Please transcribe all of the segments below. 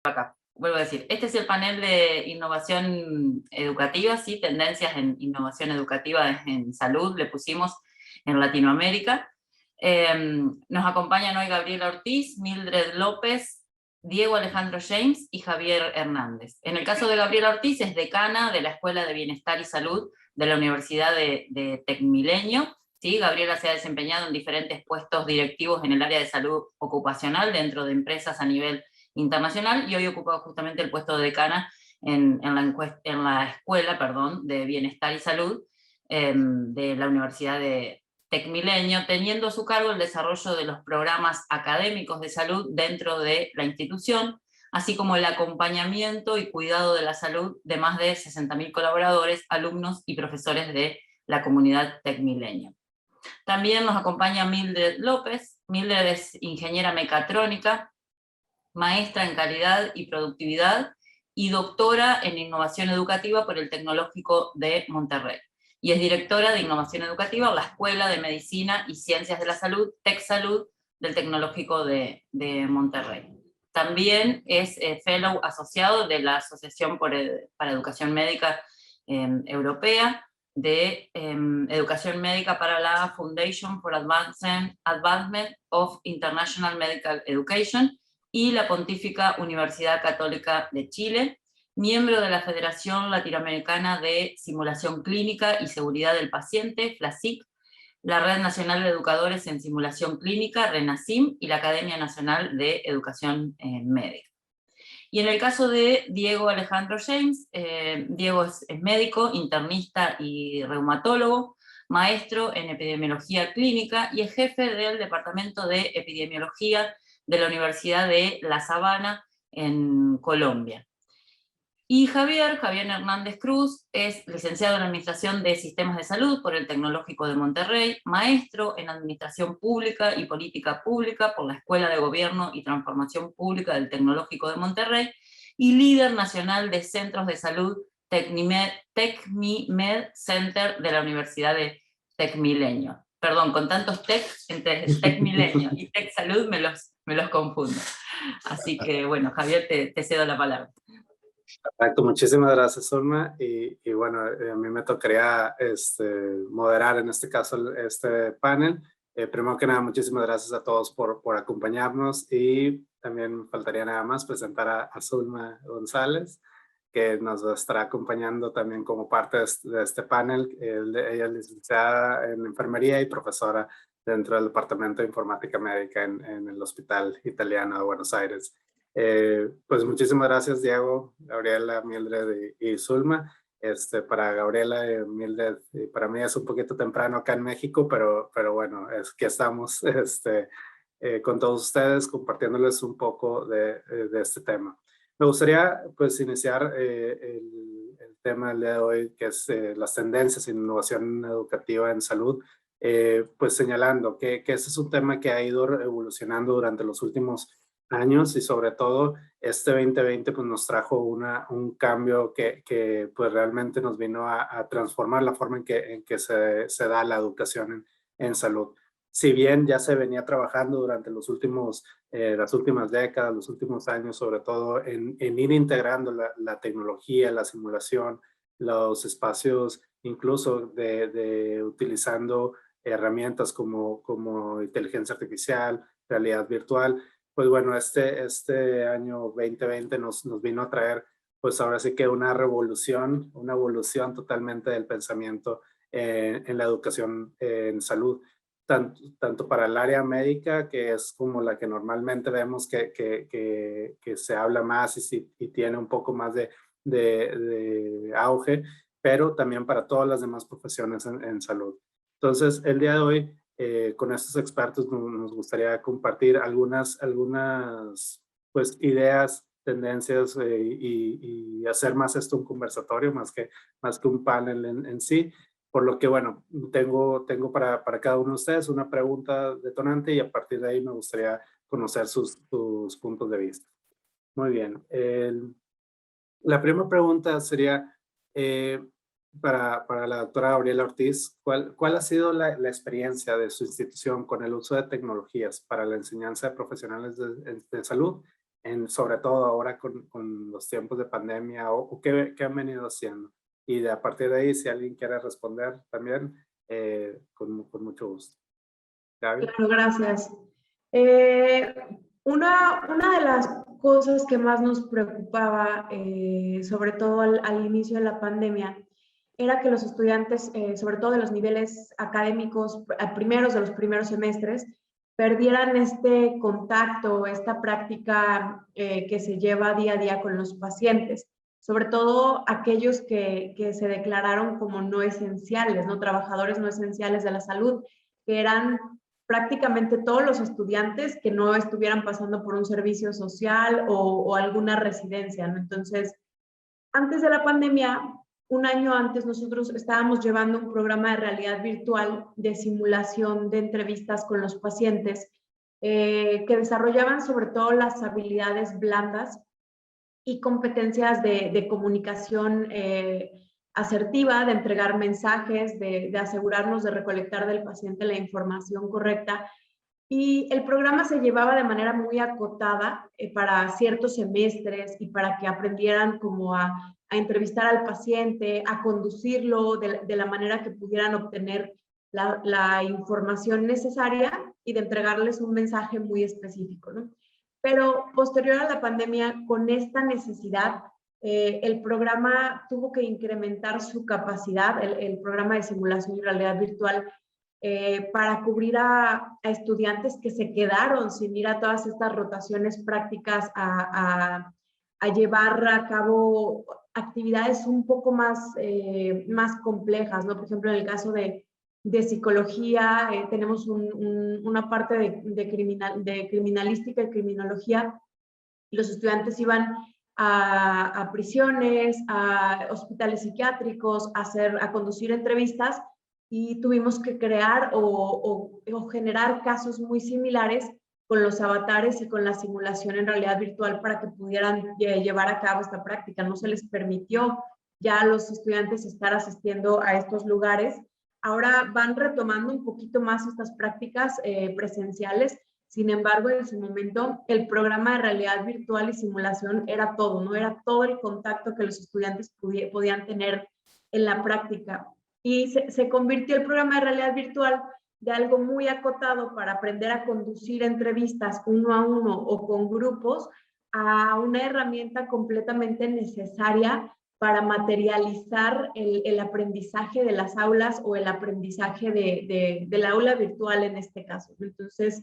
acá. Vuelvo a decir, este es el panel de innovación educativa, ¿sí? Tendencias en innovación educativa en salud, le pusimos en Latinoamérica. Nos acompañan hoy Gabriela Ortiz, Mildred López, Diego Alejandro James y Javier Hernández. En el caso de Gabriela Ortiz es decana de la Escuela de Bienestar y Salud de la Universidad de Tecmilenio. ¿Sí? Gabriela se ha desempeñado en diferentes puestos directivos en el área de salud ocupacional dentro de empresas a nivel internacional y hoy ocupa justamente el puesto de decana en la Escuela de Bienestar y Salud de la Universidad de Tecmilenio, teniendo a su cargo el desarrollo de los programas académicos de salud dentro de la institución, así como el acompañamiento y cuidado de la salud de más de 60.000 colaboradores, alumnos y profesores de la comunidad Tecmilenio. También nos acompaña Mildred López. Mildred es ingeniera mecatrónica, maestra en calidad y productividad y doctora en innovación educativa por el Tecnológico de Monterrey. Y es directora de innovación educativa en la Escuela de Medicina y Ciencias de la Salud, TecSalud, del Tecnológico de Monterrey. También es fellow asociado de la Asociación para Educación Médica Europea, de Educación Médica para la Foundation for Advancement of International Medical Education y la Pontífica Universidad Católica de Chile, miembro de la Federación Latinoamericana de Simulación Clínica y Seguridad del Paciente, FLASIC, la Red Nacional de Educadores en Simulación Clínica, RENASIM, y la Academia Nacional de Educación Médica. Y en el caso de Diego Alejandro James, Diego es médico, internista y reumatólogo, maestro en epidemiología clínica y es jefe del Departamento de Epidemiología de la Universidad de La Sabana en Colombia. Y Javier Hernández Cruz es licenciado en Administración de Sistemas de Salud por el Tecnológico de Monterrey, maestro en Administración Pública y Política Pública por la Escuela de Gobierno y Transformación Pública del Tecnológico de Monterrey y líder nacional de Centros de Salud TecmiMed Center de la Universidad de Tecmilenio. Perdón, con tantos tech, entre Tecmilenio y TecSalud me los confundo. Así que bueno, Javier, te cedo la palabra. Perfecto, muchísimas gracias, Olma. Y bueno, a mí me tocaría moderar en este caso este panel. Primero que nada, muchísimas gracias a todos por acompañarnos y también me faltaría nada más presentar a Zulma González, que nos estará acompañando también como parte de este panel. Ella es licenciada en enfermería y profesora dentro del Departamento de Informática Médica en el Hospital Italiano de Buenos Aires. Pues muchísimas gracias, Diego, Gabriela, Mildred y Zulma. Para Gabriela y Mildred, para mí es un poquito temprano acá en México, pero bueno, es que estamos con todos ustedes compartiéndoles un poco de este tema. Me gustaría pues iniciar el tema del día de hoy, que es las tendencias en innovación educativa en salud, pues señalando que ese es un tema que ha ido evolucionando durante los últimos años y sobre todo este 2020 pues nos trajo un cambio que pues realmente nos vino a transformar la forma en que se da la educación en salud. Si bien ya se venía trabajando durante las últimas décadas, los últimos años, sobre todo en ir integrando la tecnología, la simulación, los espacios, incluso de utilizando herramientas como inteligencia artificial, realidad virtual, pues bueno, este año 2020 nos vino a traer, pues ahora sí que una evolución totalmente del pensamiento en la educación en salud. Tanto para el área médica, que es como la que normalmente vemos que se habla más y tiene un poco más de auge, pero también para todas las demás profesiones en salud. Entonces, el día de hoy, con estos expertos nos gustaría compartir algunas pues, ideas, tendencias y hacer más esto un conversatorio más que un panel en sí. Por lo que, bueno, tengo para cada uno de ustedes una pregunta detonante y a partir de ahí me gustaría conocer sus puntos de vista. Muy bien. La primera pregunta sería para la doctora Gabriela Ortiz. ¿Cuál ha sido la experiencia de su institución con el uso de tecnologías para la enseñanza de profesionales de salud sobre todo ahora con los tiempos de pandemia o qué han venido haciendo. Y a partir de ahí, si alguien quiere responder también, con mucho gusto. Gaby. Claro, gracias. Una de las cosas que más nos preocupaba, sobre todo al inicio de la pandemia, era que los estudiantes, sobre todo de los niveles académicos, primeros de los primeros semestres, perdieran este contacto, esta práctica que se lleva día a día con los pacientes, sobre todo aquellos que se declararon como no esenciales, ¿no? Trabajadores no esenciales de la salud, que eran prácticamente todos los estudiantes que no estuvieran pasando por un servicio social o alguna residencia, ¿no? Entonces, antes de la pandemia, un año antes, nosotros estábamos llevando un programa de realidad virtual de simulación de entrevistas con los pacientes que desarrollaban sobre todo las habilidades blandas y competencias de comunicación asertiva, de entregar mensajes, de asegurarnos de recolectar del paciente la información correcta. Y el programa se llevaba de manera muy acotada para ciertos semestres y para que aprendieran como a entrevistar al paciente, a conducirlo de la manera que pudieran obtener la información necesaria y de entregarles un mensaje muy específico, ¿no? Pero posterior a la pandemia, con esta necesidad, el programa tuvo que incrementar su capacidad, el programa de simulación y realidad virtual, para cubrir a estudiantes que se quedaron sin ir a todas estas rotaciones prácticas a llevar a cabo actividades un poco más complejas, ¿no? Por ejemplo, en el caso de psicología, tenemos una parte de criminalística y criminología. Los estudiantes iban a prisiones, a hospitales psiquiátricos, a conducir entrevistas, y tuvimos que crear o generar casos muy similares con los avatares y con la simulación en realidad virtual para que pudieran llevar a cabo esta práctica. No se les permitió ya a los estudiantes estar asistiendo a estos lugares. Ahora van retomando un poquito más estas prácticas presenciales. Sin embargo, en su momento, el programa de realidad virtual y simulación era todo, ¿no? Era todo el contacto que los estudiantes podían tener en la práctica. Y se convirtió el programa de realidad virtual de algo muy acotado para aprender a conducir entrevistas uno a uno o con grupos a una herramienta completamente necesaria para materializar el aprendizaje de las aulas o el aprendizaje del aula virtual en este caso. Entonces,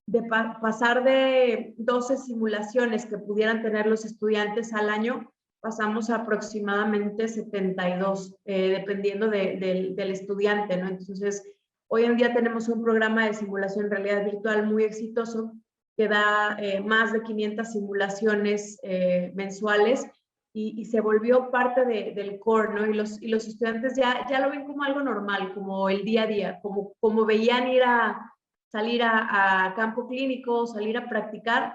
de pasar de 12 simulaciones que pudieran tener los estudiantes al año, pasamos a aproximadamente 72, dependiendo del estudiante, ¿no? Entonces, hoy en día tenemos un programa de simulación en realidad virtual muy exitoso que da más de 500 simulaciones mensuales y se volvió parte del core, ¿no? Y los estudiantes ya lo ven como algo normal, como el día a día, como veían salir a campo clínico, salir a practicar,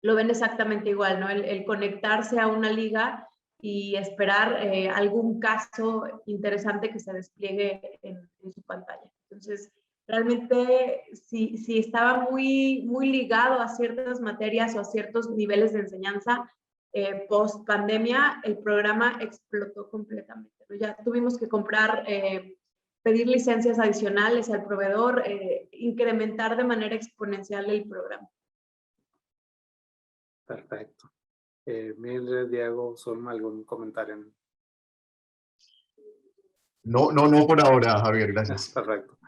lo ven exactamente igual, ¿no? El conectarse a una liga y esperar algún caso interesante que se despliegue en su pantalla. Entonces, realmente, si estaba muy ligado a ciertas materias o a ciertos niveles de enseñanza, post pandemia, el programa explotó completamente, ¿no? Ya tuvimos que pedir licencias adicionales al proveedor, incrementar de manera exponencial el programa. Perfecto. Mildred, Diego, Zulma, ¿algún comentario? No por ahora, Javier, gracias. Perfecto.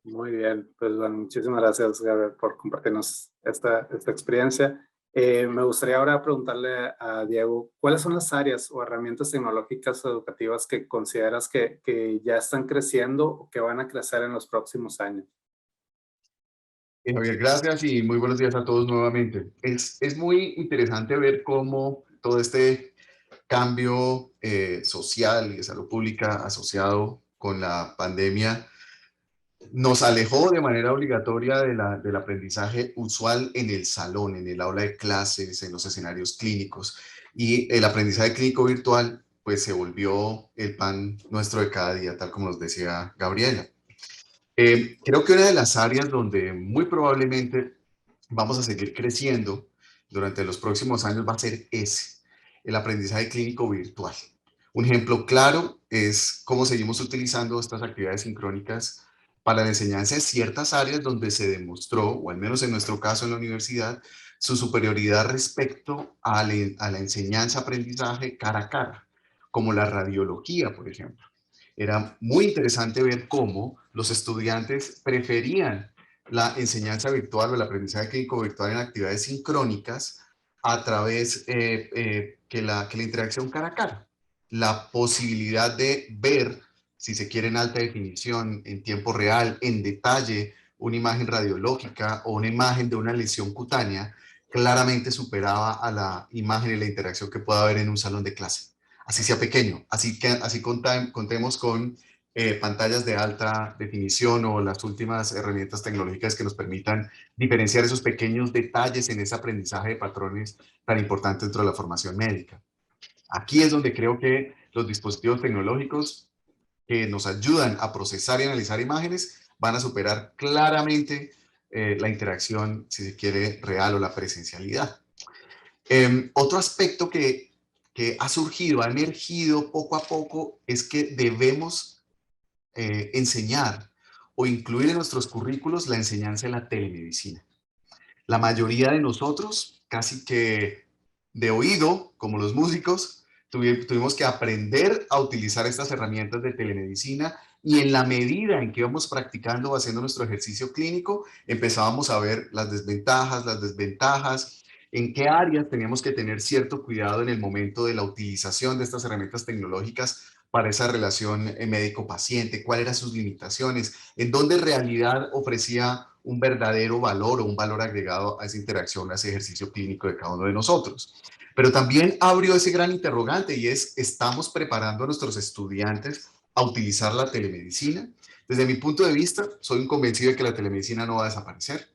Muy bien, pues bueno, muchísimas gracias, Gabriel, por compartirnos esta experiencia. Me gustaría ahora preguntarle a Diego, ¿cuáles son las áreas o herramientas tecnológicas educativas que consideras que ya están creciendo o que van a crecer en los próximos años? Javier, gracias y muy buenos días a todos nuevamente. Es muy interesante ver cómo todo este cambio social y de salud pública asociado con la pandemia nos alejó de manera obligatoria del aprendizaje usual en el salón, en el aula de clases, en los escenarios clínicos. Y el aprendizaje clínico virtual pues se volvió el pan nuestro de cada día, tal como nos decía Gabriela. Creo que una de las áreas donde muy probablemente vamos a seguir creciendo durante los próximos años va a ser ese, el aprendizaje clínico virtual. Un ejemplo claro es cómo seguimos utilizando estas actividades sincrónicas para la enseñanza en ciertas áreas donde se demostró, o al menos en nuestro caso en la universidad, su superioridad respecto a la enseñanza-aprendizaje cara a cara, como la radiología, por ejemplo. Era muy interesante ver cómo los estudiantes preferían la enseñanza virtual o el aprendizaje clínico virtual en actividades sincrónicas a través que la interacción cara a cara. La posibilidad de ver, si se quiere en alta definición, en tiempo real, en detalle, una imagen radiológica o una imagen de una lesión cutánea, claramente superaba a la imagen y la interacción que pueda haber en un salón de clase. Así sea pequeño, así contemos con pantallas de alta definición o las últimas herramientas tecnológicas que nos permitan diferenciar esos pequeños detalles en ese aprendizaje de patrones tan importante dentro de la formación médica. Aquí es donde creo que los dispositivos tecnológicos que nos ayudan a procesar y analizar imágenes van a superar claramente la interacción, si se quiere, real o la presencialidad. Otro aspecto que ha surgido, ha emergido poco a poco, es que debemos enseñar o incluir en nuestros currículos la enseñanza de la telemedicina. La mayoría de nosotros, casi que de oído, como los músicos, tuvimos que aprender a utilizar estas herramientas de telemedicina, y en la medida en que íbamos practicando o haciendo nuestro ejercicio clínico, empezábamos a ver las desventajas, en qué áreas teníamos que tener cierto cuidado en el momento de la utilización de estas herramientas tecnológicas para esa relación médico-paciente, cuáles eran sus limitaciones, en dónde en realidad ofrecía un verdadero valor o un valor agregado a esa interacción, a ese ejercicio clínico de cada uno de nosotros. Pero también abrió ese gran interrogante, y es, ¿estamos preparando a nuestros estudiantes a utilizar la telemedicina? Desde mi punto de vista, soy un convencido de que la telemedicina no va a desaparecer.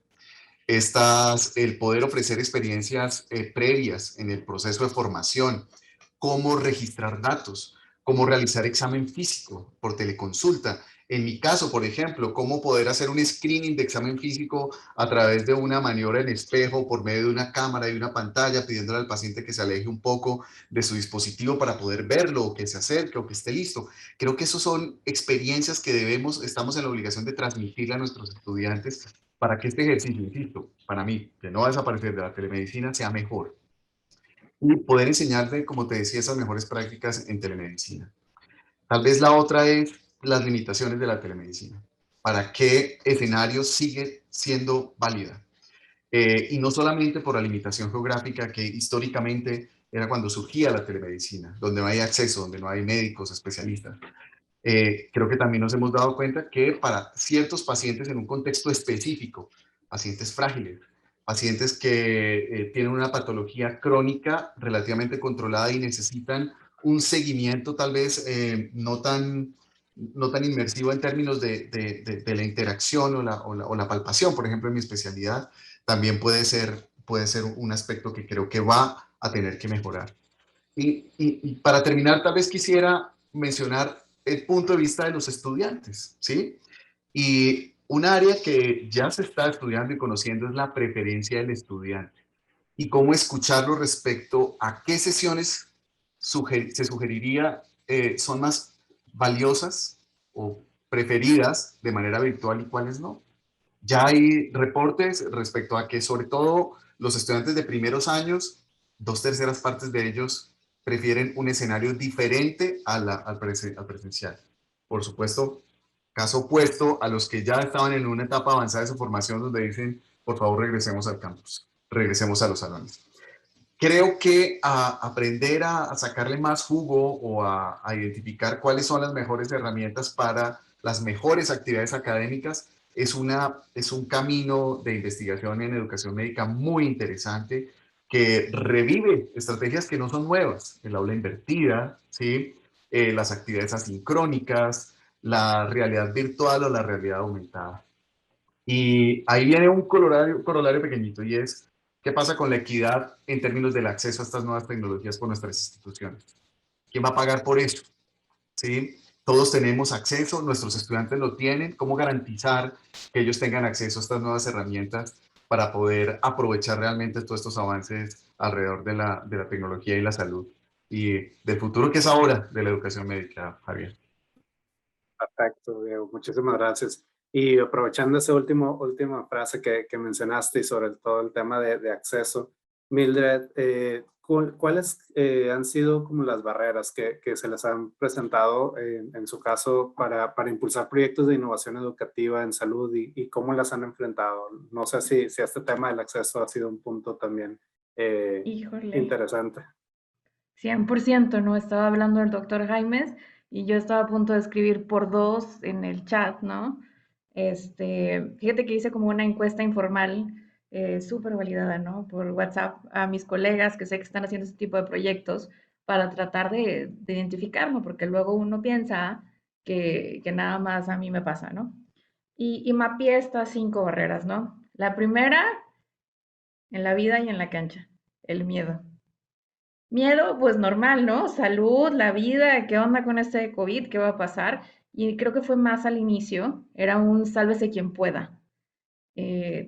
El poder ofrecer experiencias previas en el proceso de formación, cómo registrar datos, cómo realizar examen físico por teleconsulta. En mi caso, por ejemplo, cómo poder hacer un screening de examen físico a través de una maniobra en espejo por medio de una cámara y una pantalla, pidiéndole al paciente que se aleje un poco de su dispositivo para poder verlo, o que se acerque, o que esté listo. Creo que esas son experiencias que estamos en la obligación de transmitirle a nuestros estudiantes para que este ejercicio, insisto, para mí, que no va a desaparecer de la telemedicina, sea mejor. Y poder enseñarle, como te decía, esas mejores prácticas en telemedicina. Tal vez la otra es las limitaciones de la telemedicina. ¿Para qué escenario sigue siendo válida? Y no solamente por la limitación geográfica, que históricamente era cuando surgía la telemedicina, donde no hay acceso, donde no hay médicos especialistas. Creo que también nos hemos dado cuenta que para ciertos pacientes en un contexto específico, pacientes frágiles, pacientes que tienen una patología crónica relativamente controlada y necesitan un seguimiento tal vez no tan inmersivo en términos de la interacción o la palpación, por ejemplo, en mi especialidad, también puede ser un aspecto que creo que va a tener que mejorar. Y para terminar, tal vez quisiera mencionar el punto de vista de los estudiantes, ¿sí? Y un área que ya se está estudiando y conociendo es la preferencia del estudiante y cómo escucharlo respecto a qué sesiones se sugeriría son más valiosas o preferidas de manera virtual y cuáles no. Ya hay reportes respecto a que, sobre todo, los estudiantes de primeros años, 2/3 partes de ellos prefieren un escenario diferente al presencial. Por supuesto, caso opuesto a los que ya estaban en una etapa avanzada de su formación, donde dicen, por favor, regresemos al campus, regresemos a los salones. Creo que aprender a sacarle más jugo o a identificar cuáles son las mejores herramientas para las mejores actividades académicas es un camino de investigación en educación médica muy interesante, que revive estrategias que no son nuevas: el aula invertida, ¿sí? Las actividades asincrónicas, la realidad virtual o la realidad aumentada. Y ahí viene un corolario pequeñito, y es: ¿qué pasa con la equidad en términos del acceso a estas nuevas tecnologías por nuestras instituciones? ¿Quién va a pagar por eso? ¿Sí? Todos tenemos acceso, nuestros estudiantes lo tienen. ¿Cómo garantizar que ellos tengan acceso a estas nuevas herramientas para poder aprovechar realmente todos estos avances alrededor de la tecnología y la salud y del futuro que es ahora de la educación médica, Javier. Perfecto, Diego, muchísimas gracias. Y aprovechando esa última frase que mencionaste y sobre todo el tema de acceso, Mildred, ¿cuáles han sido como las barreras que se les han presentado en su caso para impulsar proyectos de innovación educativa en salud y cómo las han enfrentado? No sé si este tema del acceso ha sido un punto también Híjole, interesante. 100%, ¿no? Estaba hablando el doctor Jaimes y yo estaba a punto de escribir por dos en el chat, ¿no? Fíjate que hice como una encuesta informal, súper validada, ¿no? Por WhatsApp a mis colegas que sé que están haciendo este tipo de proyectos para tratar de identificarlo, porque luego uno piensa que nada más a mí me pasa, ¿no? Y mapeé estas 5 barreras, ¿no? La primera, en la vida y en la cancha, el miedo. Miedo, pues normal, ¿no? Salud, la vida, ¿qué onda con este COVID? ¿Qué va a pasar? Y creo que fue más al inicio, era un sálvese quien pueda.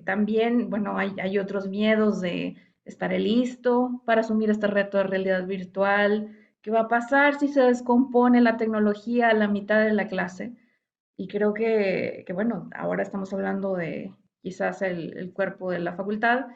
También, bueno, hay otros miedos de estaré listo para asumir este reto de realidad virtual. ¿Qué va a pasar si se descompone la tecnología a la mitad de la clase? Y creo que bueno, ahora estamos hablando de quizás el cuerpo de la facultad,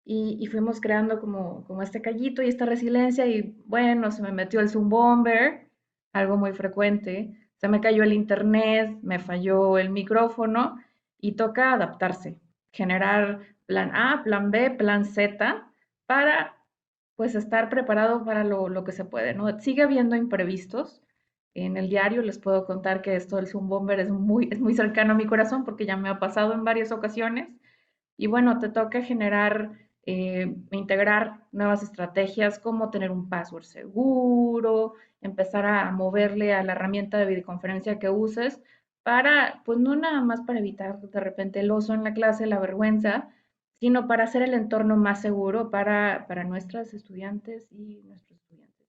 y fuimos creando como este callito y esta resiliencia y bueno, se me metió el Zoom Bomber, algo muy frecuente, se me cayó el internet, me falló el micrófono y toca adaptarse, generar plan A, plan B, plan Z para pues estar preparado para lo que se puede, ¿no? Sigue habiendo imprevistos. En el diario les puedo contar que esto del Zoom Bomber es muy cercano a mi corazón porque ya me ha pasado en varias ocasiones y bueno, te toca generar, integrar nuevas estrategias como tener un password seguro, empezar a moverle a la herramienta de videoconferencia que uses para, pues no nada más para evitar de repente el oso en la clase, la vergüenza, sino para hacer el entorno más seguro para nuestras estudiantes y nuestros estudiantes.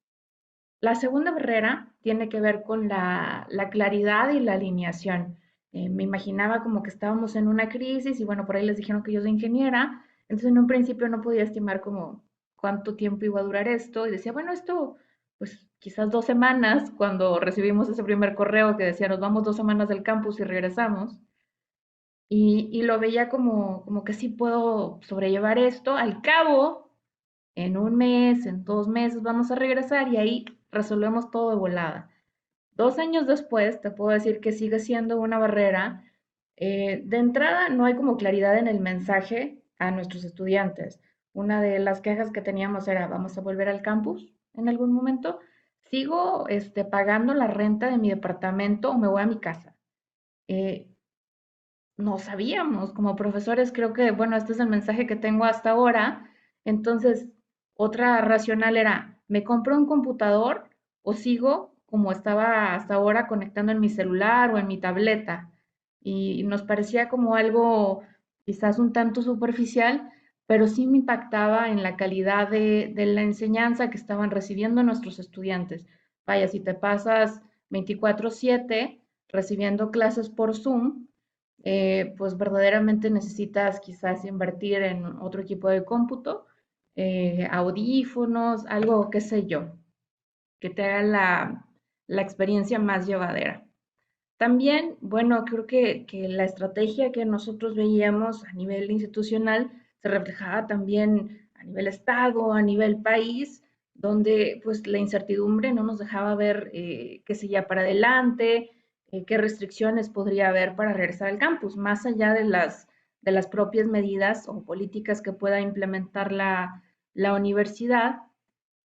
La segunda barrera tiene que ver con la claridad y la alineación. Me imaginaba como que estábamos en una crisis y bueno, por ahí les dijeron que yo soy ingeniera, entonces en un principio no podía estimar como cuánto tiempo iba a durar esto y decía, bueno, esto pues quizás 2 semanas, cuando recibimos ese primer correo que decía, nos vamos 2 semanas del campus y regresamos. Y lo veía como que sí puedo sobrellevar esto. Al cabo, en un mes, en 2 meses vamos a regresar y ahí resolvemos todo de volada. 2 años después, te puedo decir que sigue siendo una barrera. De entrada, no hay como claridad en el mensaje a nuestros estudiantes. Una de las quejas que teníamos era, ¿vamos a volver al campus en algún momento? ¿Sigo pagando la renta de mi departamento o me voy a mi casa? Eh, no sabíamos, como profesores creo que, bueno, este es el mensaje que tengo hasta ahora. Entonces, otra racional era, ¿me compro un computador o sigo como estaba hasta ahora conectando en mi celular o en mi tableta? Y nos parecía como algo quizás un tanto superficial, pero sí me impactaba en la calidad de la enseñanza que estaban recibiendo nuestros estudiantes. Vaya, si te pasas 24/7 recibiendo clases por Zoom, pues verdaderamente necesitas quizás invertir en otro equipo de cómputo, audífonos, algo, qué sé yo, que te haga la experiencia más llevadera. También, bueno, creo que la estrategia que nosotros veíamos a nivel institucional se reflejaba también a nivel Estado, a nivel país, donde pues la incertidumbre no nos dejaba ver qué seguía para adelante, qué restricciones podría haber para regresar al campus, más allá de las propias medidas o políticas que pueda implementar la universidad.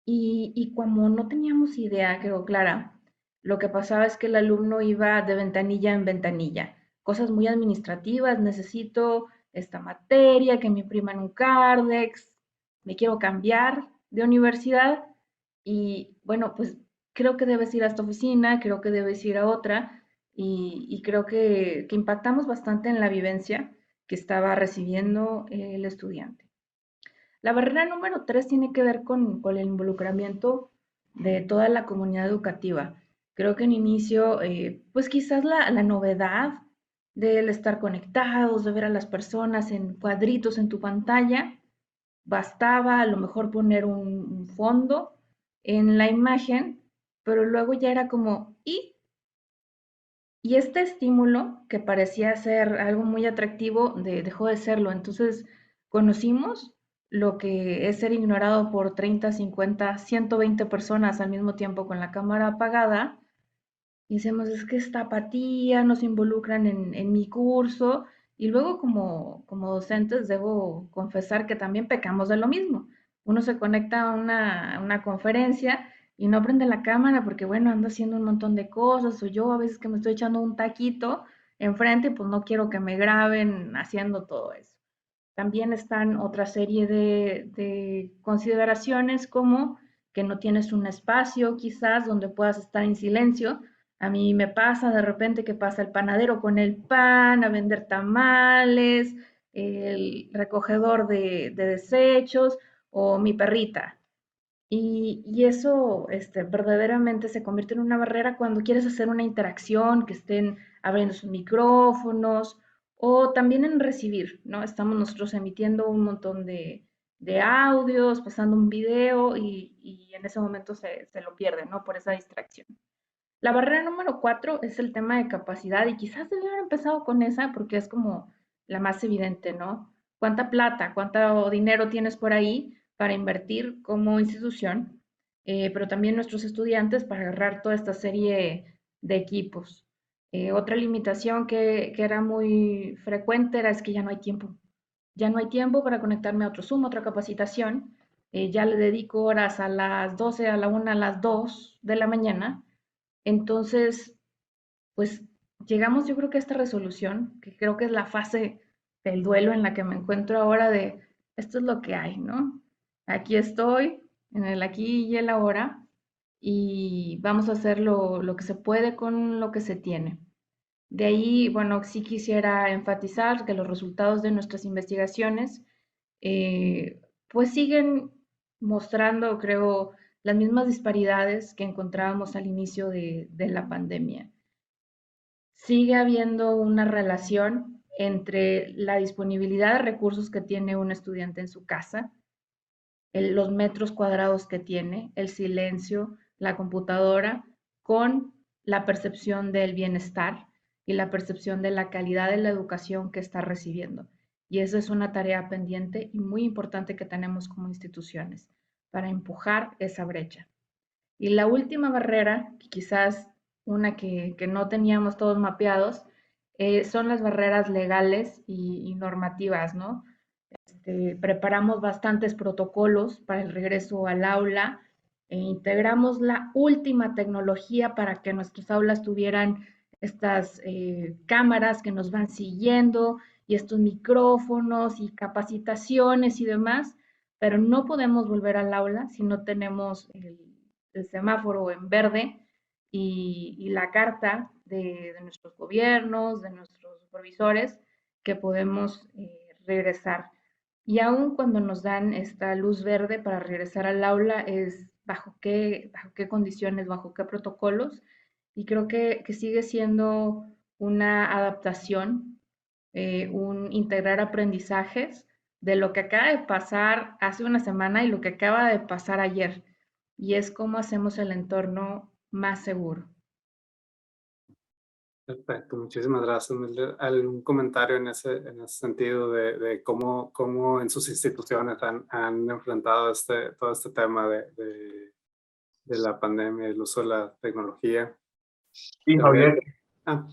Y como no teníamos idea, creo, Clara, lo que pasaba es que el alumno iba de ventanilla en ventanilla. Cosas muy administrativas, necesito esta materia, que me impriman un Cardex, me quiero cambiar de universidad y bueno, pues creo que debes ir a esta oficina, creo que debes ir a otra y creo que impactamos bastante en la vivencia que estaba recibiendo el estudiante. La barrera número 3 tiene que ver con el involucramiento de toda la comunidad educativa. Creo que en inicio, pues quizás la novedad del estar conectados, de ver a las personas en cuadritos en tu pantalla. Bastaba a lo mejor poner un fondo en la imagen, pero luego ya era como, y este estímulo que parecía ser algo muy atractivo dejó de serlo. Entonces conocimos lo que es ser ignorado por 30, 50, 120 personas al mismo tiempo con la cámara apagada. Y decimos, es que esta apatía, nos involucran en mi curso. Y luego como docentes debo confesar que también pecamos de lo mismo. Uno se conecta a una conferencia y no prende la cámara porque, bueno, ando haciendo un montón de cosas, o yo a veces que me estoy echando un taquito enfrente, pues no quiero que me graben haciendo todo eso. También están otra serie de consideraciones como que no tienes un espacio quizás donde puedas estar en silencio. A mí me pasa de repente que pasa el panadero con el pan a vender tamales, el recogedor de desechos o mi perrita. Y eso verdaderamente se convierte en una barrera cuando quieres hacer una interacción, que estén abriendo sus micrófonos o también en recibir, ¿no? Estamos nosotros emitiendo un montón de audios, pasando un video y en ese momento se lo pierde, ¿no? Por esa distracción. La barrera número 4 es el tema de capacidad y quizás debí haber empezado con esa porque es como la más evidente, ¿no? ¿Cuánta plata, cuánto dinero tienes por ahí para invertir como institución? Pero también nuestros estudiantes para agarrar toda esta serie de equipos. Otra limitación que era muy frecuente era es que ya no hay tiempo. Ya no hay tiempo para conectarme a otro Zoom, a otra capacitación. Ya le dedico horas a las 12, a la 1, a las 2 de la mañana. Entonces, pues llegamos yo creo que a esta resolución, que creo que es la fase del duelo en la que me encuentro ahora de esto es lo que hay, ¿no? Aquí estoy, en el aquí y el ahora, y vamos a hacer lo que se puede con lo que se tiene. De ahí, bueno, sí quisiera enfatizar que los resultados de nuestras investigaciones, pues siguen mostrando, creo, las mismas disparidades que encontrábamos al inicio de la pandemia. Sigue habiendo una relación entre la disponibilidad de recursos que tiene un estudiante en su casa, los metros cuadrados que tiene, el silencio, la computadora, con la percepción del bienestar y la percepción de la calidad de la educación que está recibiendo. Y esa es una tarea pendiente y muy importante que tenemos como instituciones para empujar esa brecha. Y la última barrera, quizás una que no teníamos todos mapeados, son las barreras legales y normativas, ¿no? Preparamos bastantes protocolos para el regreso al aula, integramos la última tecnología para que nuestras aulas tuvieran estas cámaras que nos van siguiendo y estos micrófonos y capacitaciones y demás, pero no podemos volver al aula si no tenemos el semáforo en verde y la carta de nuestros gobiernos, de nuestros supervisores, que podemos regresar. Y aún cuando nos dan esta luz verde para regresar al aula, es bajo qué condiciones, bajo qué protocolos. Y creo que sigue siendo una adaptación, un integrar aprendizajes de lo que acaba de pasar hace una semana y lo que acaba de pasar ayer. Y es cómo hacemos el entorno más seguro. Perfecto, muchísimas gracias, Mildred. ¿Algún comentario en ese sentido de cómo en sus instituciones han enfrentado todo este tema de la pandemia, el uso de la tecnología? Y Javier, Ah,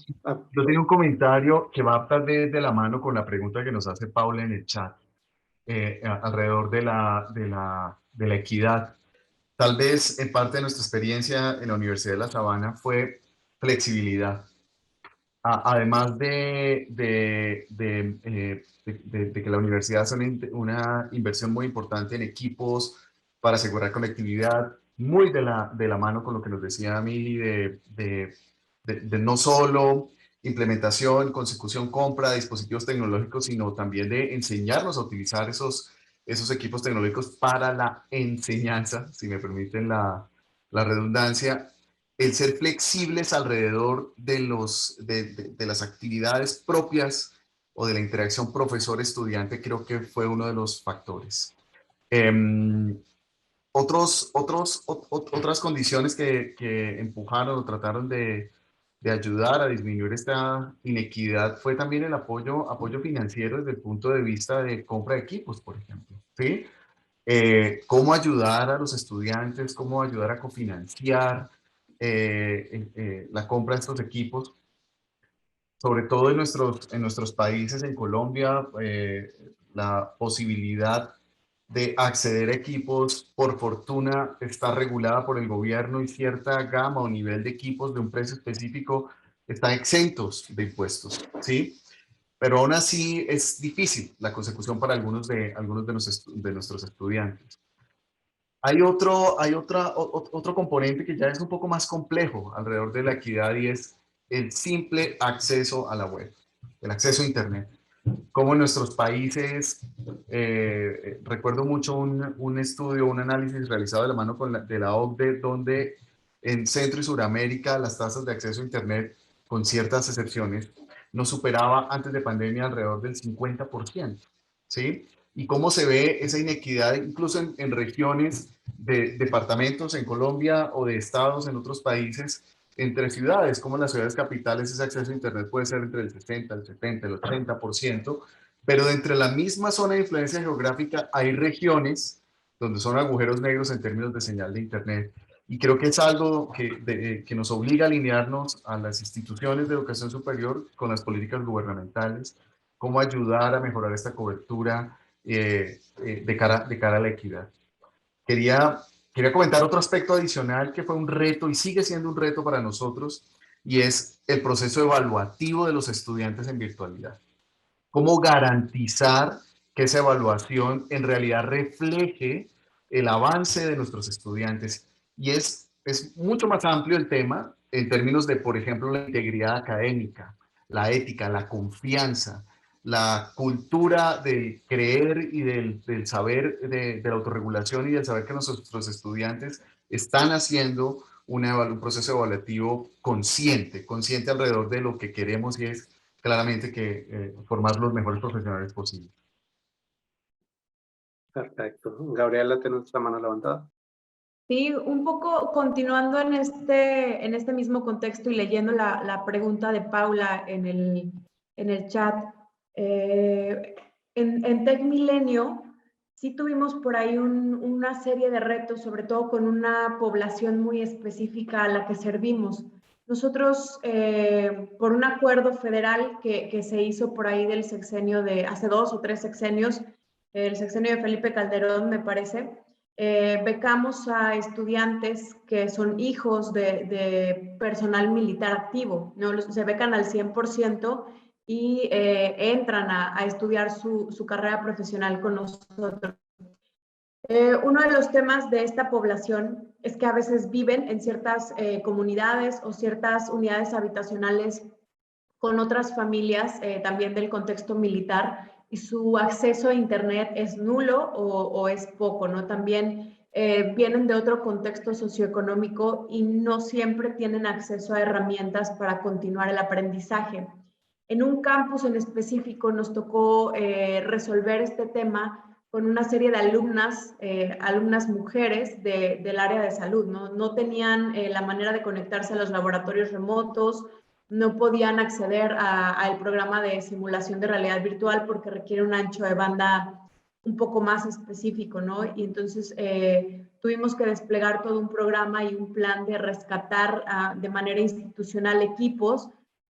yo tengo un comentario que va tal vez de la mano con la pregunta que nos hace Paula en el chat, alrededor de la equidad. Tal vez en parte de nuestra experiencia en la Universidad de La Sabana fue flexibilidad. Además de que la universidad hace una inversión muy importante en equipos para asegurar conectividad, muy de la mano con lo que nos decía Mili, de no solo implementación, consecución, compra de dispositivos tecnológicos, sino también de enseñarnos a utilizar esos equipos tecnológicos para la enseñanza, si me permiten la redundancia. el ser flexibles alrededor de las actividades propias o de la interacción profesor-estudiante creo que fue uno de los factores. Otras condiciones que empujaron o trataron de ayudar a disminuir esta inequidad fue también el apoyo financiero desde el punto de vista de compra de equipos, por ejemplo, ¿sí? Cómo ayudar a los estudiantes, cómo ayudar a cofinanciar la compra de estos equipos, sobre todo en nuestros países, en Colombia, la posibilidad de acceder a equipos, por fortuna, está regulada por el gobierno y cierta gama o nivel de equipos de un precio específico están exentos de impuestos, ¿sí? Pero aún así es difícil la consecución para algunos de nuestros estudiantes. Hay otro componente que ya es un poco más complejo alrededor de la equidad y es el simple acceso a la web, el acceso a Internet. Como en nuestros países, recuerdo mucho un estudio, un análisis realizado de la mano de la OCDE, donde en Centro y Suramérica las tasas de acceso a Internet, con ciertas excepciones, no superaba antes de pandemia alrededor del 50%, ¿sí? Y cómo se ve esa inequidad incluso en regiones de departamentos en Colombia o de estados en otros países, entre ciudades, como las ciudades capitales, ese acceso a Internet puede ser entre el 60, el 70, el 80%, pero entre la misma zona de influencia geográfica hay regiones donde son agujeros negros en términos de señal de Internet. Y creo que es algo que nos obliga a alinearnos a las instituciones de educación superior con las políticas gubernamentales, cómo ayudar a mejorar esta cobertura de cara a la equidad. Quería comentar otro aspecto adicional que fue un reto y sigue siendo un reto para nosotros, y es el proceso evaluativo de los estudiantes en virtualidad. ¿Cómo garantizar que esa evaluación en realidad refleje el avance de nuestros estudiantes? Y es mucho más amplio el tema en términos de, por ejemplo, la integridad académica, la ética, la confianza, la cultura del creer y del saber, de la autorregulación y del saber que nuestros estudiantes están haciendo un proceso evaluativo consciente alrededor de lo que queremos, y es claramente que formar los mejores profesionales posibles. Perfecto. Gabriela, ¿tienes la mano levantada? Sí, un poco continuando en este mismo contexto y leyendo la pregunta de Paula en el chat. En Tech Milenio sí tuvimos por ahí una serie de retos, sobre todo con una población muy específica a la que servimos. Nosotros, por un acuerdo federal que se hizo por ahí del sexenio de hace 2 o 3 sexenios, el sexenio de Felipe Calderón, me parece, becamos a estudiantes que son hijos de personal militar activo, ¿no? Se becan al 100% y entran a estudiar su carrera profesional con nosotros. Uno de los temas de esta población es que a veces viven en ciertas comunidades o ciertas unidades habitacionales con otras familias también del contexto militar, y su acceso a Internet es nulo o es poco, ¿no? También vienen de otro contexto socioeconómico y no siempre tienen acceso a herramientas para continuar el aprendizaje. En un campus en específico nos tocó resolver este tema con una serie de alumnas mujeres del área de salud, ¿no? No tenían la manera de conectarse a los laboratorios remotos, no podían acceder al programa de simulación de realidad virtual porque requiere un ancho de banda un poco más específico, ¿no? Y entonces tuvimos que desplegar todo un programa y un plan de rescatar de manera institucional equipos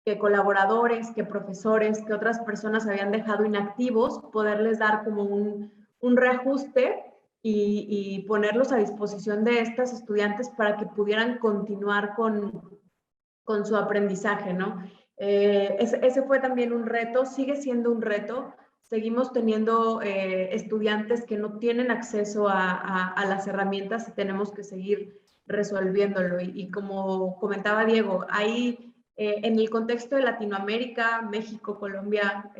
que colaboradores, que profesores, que otras personas habían dejado inactivos, poderles dar como un reajuste y ponerlos a disposición de estas estudiantes para que pudieran continuar con su aprendizaje, ¿no? Ese fue también un reto, sigue siendo un reto. Seguimos teniendo estudiantes que no tienen acceso a las herramientas y tenemos que seguir resolviéndolo. Y como comentaba Diego, hay en el contexto de Latinoamérica, México, Colombia,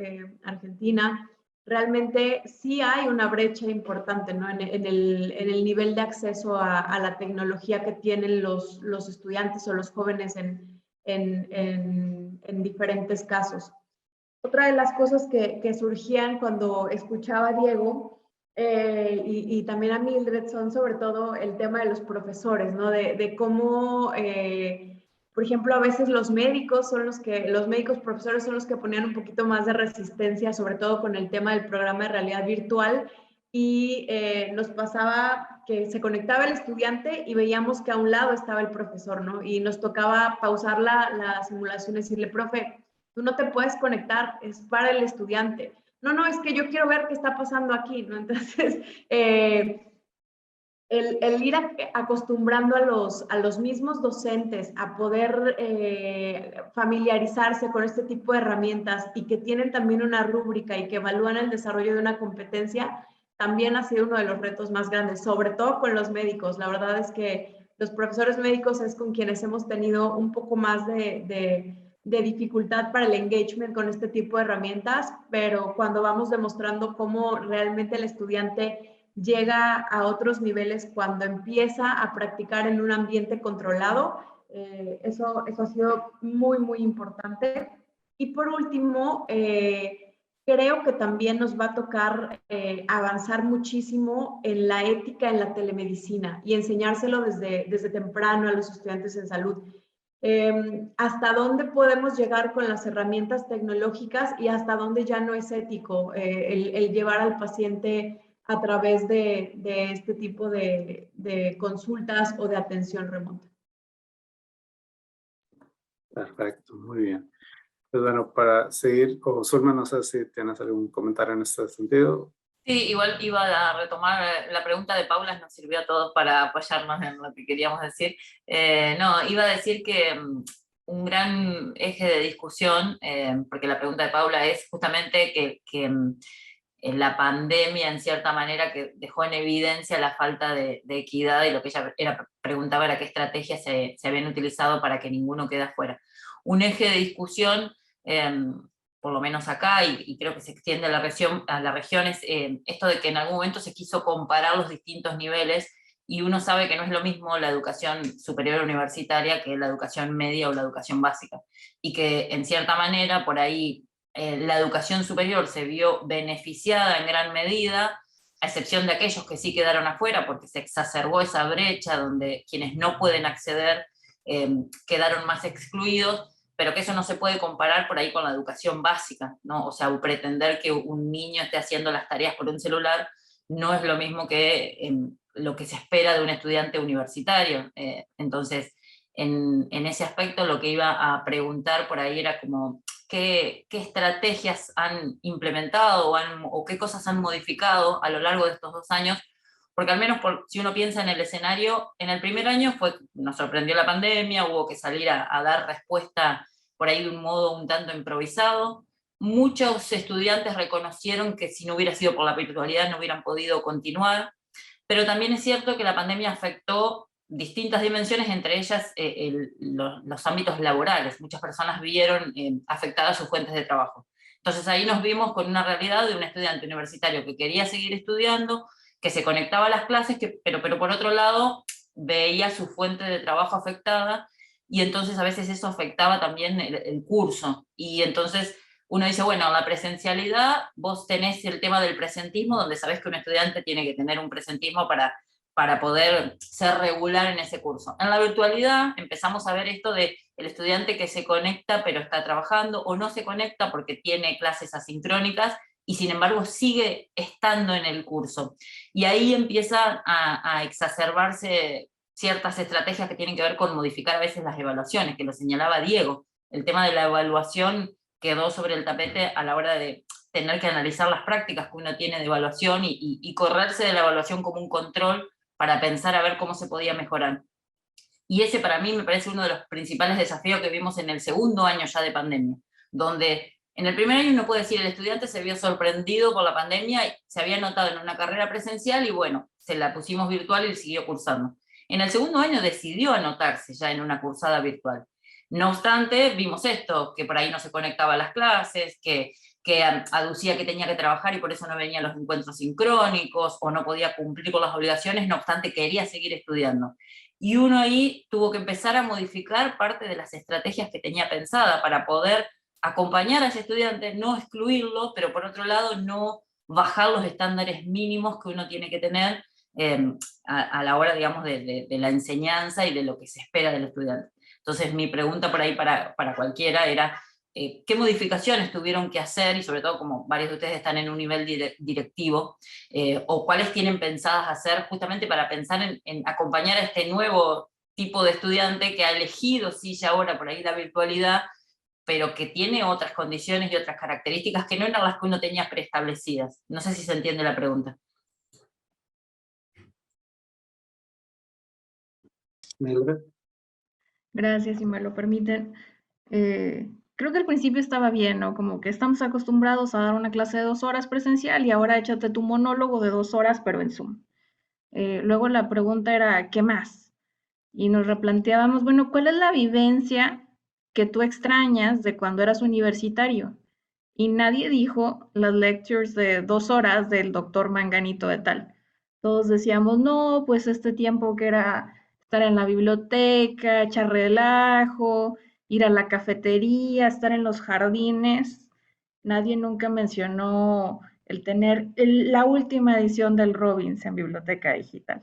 Argentina, realmente sí hay una brecha importante, ¿no? en el nivel de acceso a la tecnología que tienen los estudiantes o los jóvenes en diferentes casos. Otra de las cosas que surgían cuando escuchaba a Diego y también a Mildred son sobre todo el tema de los profesores, ¿no? De cómo, por ejemplo, a veces los médicos profesores son los que ponían un poquito más de resistencia, sobre todo con el tema del programa de realidad virtual, y nos pasaba que se conectaba el estudiante y veíamos que a un lado estaba el profesor, ¿no? Y nos tocaba pausar la simulación y decirle, profe, tú no te puedes conectar, es para el estudiante. No, es que yo quiero ver qué está pasando aquí, ¿no? Entonces, el ir acostumbrando a los mismos docentes a poder familiarizarse con este tipo de herramientas y que tienen también una rúbrica y que evalúan el desarrollo de una competencia, también ha sido uno de los retos más grandes, sobre todo con los médicos. La verdad es que los profesores médicos es con quienes hemos tenido un poco más de dificultad para el engagement con este tipo de herramientas, pero cuando vamos demostrando cómo realmente el estudiante llega a otros niveles cuando empieza a practicar en un ambiente controlado, eso ha sido muy, muy importante. Y por último, creo que también nos va a tocar avanzar muchísimo en la ética en la telemedicina y enseñárselo desde temprano a los estudiantes en salud. Hasta dónde podemos llegar con las herramientas tecnológicas y hasta dónde ya no es ético el llevar al paciente a través de este tipo de consultas o de atención remota. Perfecto, muy bien. Pues bueno, para seguir, o Zulma, no sé si tienes algún comentario en este sentido. Sí, igual iba a retomar la pregunta de Paula, nos sirvió a todos para apoyarnos en lo que queríamos decir. No, iba a decir que un gran eje de discusión, porque la pregunta de Paula es justamente que la pandemia, en cierta manera, que dejó en evidencia la falta de equidad, y lo que ella preguntaba era qué estrategias se habían utilizado para que ninguno quede afuera. Un eje de discusión, por lo menos acá, y creo que se extiende a la región, es esto de que en algún momento se quiso comparar los distintos niveles, y uno sabe que no es lo mismo la educación superior universitaria que la educación media o la educación básica, y que en cierta manera por ahí la educación superior se vio beneficiada en gran medida, a excepción de aquellos que sí quedaron afuera, porque se exacerbó esa brecha donde quienes no pueden acceder quedaron más excluidos, pero que eso no se puede comparar por ahí con la educación básica, ¿no? O sea, pretender que un niño esté haciendo las tareas por un celular no es lo mismo que lo que se espera de un estudiante universitario. Entonces, en ese aspecto lo que iba a preguntar por ahí era como qué estrategias han implementado o qué cosas han modificado a lo largo de estos 2 años, porque al menos si uno piensa en el escenario, en el primer año nos sorprendió la pandemia, hubo que salir a dar respuesta por ahí de un modo un tanto improvisado. Muchos estudiantes reconocieron que si no hubiera sido por la virtualidad no hubieran podido continuar, pero también es cierto que la pandemia afectó distintas dimensiones, entre ellas los ámbitos laborales. Muchas personas vieron afectadas sus fuentes de trabajo. Entonces ahí nos vimos con una realidad de un estudiante universitario que quería seguir estudiando, que se conectaba a las clases, pero por otro lado veía su fuente de trabajo afectada, y entonces a veces eso afectaba también el curso. Y entonces uno dice, bueno, la presencialidad, vos tenés el tema del presentismo, donde sabés que un estudiante tiene que tener un presentismo para poder ser regular en ese curso. En la virtualidad empezamos a ver esto de el estudiante que se conecta pero está trabajando, o no se conecta porque tiene clases asincrónicas, y sin embargo sigue estando en el curso. Y ahí empiezan a exacerbarse ciertas estrategias que tienen que ver con modificar a veces las evaluaciones, que lo señalaba Diego. El tema de la evaluación quedó sobre el tapete a la hora de tener que analizar las prácticas que uno tiene de evaluación y correrse de la evaluación como un control para pensar a ver cómo se podía mejorar. Y ese para mí me parece uno de los principales desafíos que vimos en el segundo año ya de pandemia, donde en el primer año uno puede decir el estudiante se vio sorprendido por la pandemia, y se había anotado en una carrera presencial y bueno, se la pusimos virtual y siguió cursando. En el segundo año decidió anotarse ya en una cursada virtual. No obstante, vimos esto, que por ahí no se conectaba a las clases, que que aducía que tenía que trabajar y por eso no venía a los encuentros sincrónicos, o no podía cumplir con las obligaciones, no obstante quería seguir estudiando. Y uno ahí tuvo que empezar a modificar parte de las estrategias que tenía pensada para poder acompañar a ese estudiante, no excluirlo, pero por otro lado no bajar los estándares mínimos que uno tiene que tener a la hora, digamos, de la enseñanza y de lo que se espera del estudiante. Entonces mi pregunta por ahí para cualquiera era, ¿qué modificaciones tuvieron que hacer? Y sobre todo, como varios de ustedes están en un nivel directivo, o cuáles tienen pensadas hacer justamente para pensar en acompañar a este nuevo tipo de estudiante que ha elegido, sí, ya ahora por ahí la virtualidad, pero que tiene otras condiciones y otras características que no eran las que uno tenía preestablecidas. No sé si se entiende la pregunta. Mildred. Gracias, si me lo permiten. Creo que al principio estaba bien, ¿no? Como que estamos acostumbrados a dar una clase de 2 horas presencial y ahora échate tu monólogo de 2 horas, pero en Zoom. Luego la pregunta era, ¿qué más? Y nos replanteábamos, bueno, ¿cuál es la vivencia que tú extrañas de cuando eras universitario? Y nadie dijo las lectures de 2 horas del doctor Manganito de tal. Todos decíamos, no, pues este tiempo que era estar en la biblioteca, echar relajo, ir a la cafetería, estar en los jardines. Nadie nunca mencionó el tener la última edición del Robbins en biblioteca digital.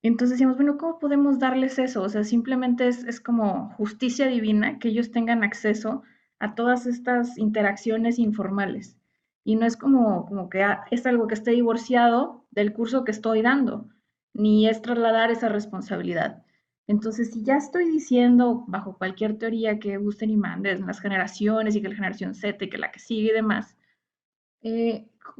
Entonces decíamos, bueno, ¿cómo podemos darles eso? O sea, simplemente es como justicia divina que ellos tengan acceso a todas estas interacciones informales. Y no es como que es algo que esté divorciado del curso que estoy dando, ni es trasladar esa responsabilidad. Entonces, si ya estoy diciendo, bajo cualquier teoría que gusten y manden, las generaciones y que la generación Z y que la que sigue y demás,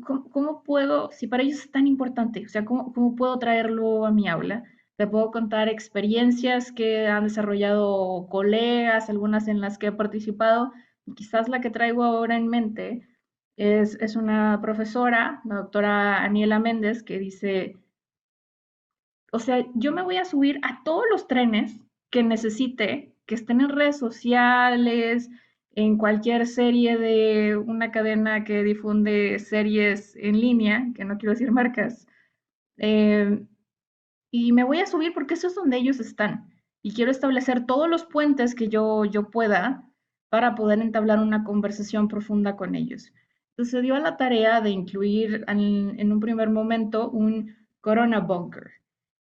¿cómo puedo, si para ellos es tan importante, o sea, cómo puedo traerlo a mi aula? Te puedo contar experiencias que han desarrollado colegas, algunas en las que he participado, y quizás la que traigo ahora en mente es una profesora, la doctora Aniela Méndez, que dice, o sea, yo me voy a subir a todos los trenes que necesite, que estén en redes sociales, en cualquier serie de una cadena que difunde series en línea, que no quiero decir marcas, eh, y me voy a subir porque eso es donde ellos están. Y quiero establecer todos los puentes que yo pueda para poder entablar una conversación profunda con ellos. Entonces se dio a la tarea de incluir en un primer momento un Corona Bunker.